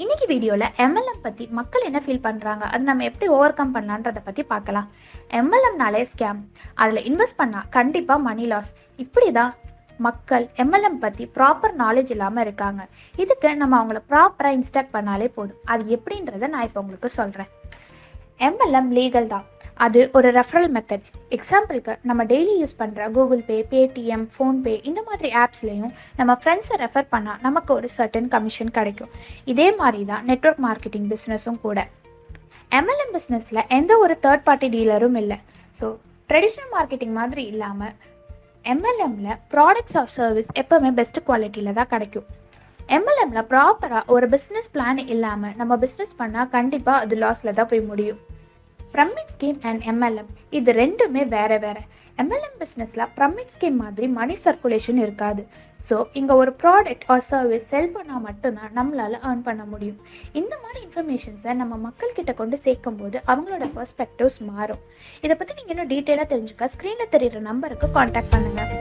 இன்னைக்கு வீடியோவில் எம்எல்எம் பற்றி மக்கள் என்ன ஃபீல் பண்ணுறாங்க, அது நம்ம எப்படி ஓவர் கம் பண்ணலான்றதை பற்றி பார்க்கலாம். எம்எல்எம்னாலே ஸ்கேம், அதில் இன்வெஸ்ட் பண்ணால் கண்டிப்பாக மணி லாஸ். இப்படி தான் மக்கள் எம்எல்எம் பற்றி ப்ராப்பர் நாலேஜ் இல்லாமல் இருக்காங்க. இதுக்கு நம்ம அவங்கள ப்ராப்பராக இன்ஸ்ட்ரக்ட் பண்ணாலே போதும். அது எப்படின்றத நான் இப்போ உங்களுக்கு சொல்கிறேன். எம்எல்எம் லீகல் தான், அது ஒரு ரெஃபரல் மெத்தட். எக்ஸாம்பிளுக்கு நம்ம டெய்லி யூஸ் பண்ணுற கூகுள் பே, பேடிஎம், ஃபோன்பே இந்த மாதிரி ஆப்ஸ்லேயும் நம்ம ஃப்ரெண்ட்ஸை ரெஃபர் பண்ணால் நமக்கு ஒரு சர்டன் கமிஷன் கிடைக்கும். இதே மாதிரி தான் நெட்வொர்க் மார்க்கெட்டிங் பிஸ்னஸும் கூட. எம்எல்எம் பிஸ்னஸில் எந்த ஒரு தேர்ட் பார்ட்டி டீலரும் இல்லை. ஸோ ட்ரெடிஷ்னல் மார்க்கெட்டிங் மாதிரி இல்லாமல் எம்எல்எம்மில் ப்ராடக்ட்ஸ் ஆர் சர்வீஸ் எப்போவுமே பெஸ்ட் குவாலிட்டியில் தான் கிடைக்கும். எம்எல்எம்மில் ப்ராப்பராக ஒரு பிஸ்னஸ் பிளான் இல்லாமல் நம்ம பிஸ்னஸ் பண்ணால் கண்டிப்பாக அது லாஸில் தான் போய் முடியும். பிரமிட் ஸ்கீம் அண்ட் எம்எல்எம் இது ரெண்டுமே வேற வேற. எம்எல்எம் பிஸ்னஸில் பிரமிட் ஸ்கீம் மாதிரி மணி சர்க்குலேஷன் இருக்காது. ஸோ இங்கே ஒரு ப்ராடக்ட் ஆர் சர்வீஸ் செல் பண்ணால் மட்டும்தான் நம்மளால் ஏர்ன் பண்ண முடியும். இந்த மாதிரி இன்ஃபர்மேஷன்ஸை நம்ம மக்கள்கிட்ட கொண்டு சேர்க்கும் போது அவங்களோட பெர்ஸ்பெக்டிவ்ஸ் மாறும். இதை பற்றி நீங்கள் இன்னும் டீட்டெயிலாக தெரிஞ்சுக்க ஸ்க்ரீனில் தெரியுற நம்பருக்கு கான்டாக்ட் பண்ணுங்கள்.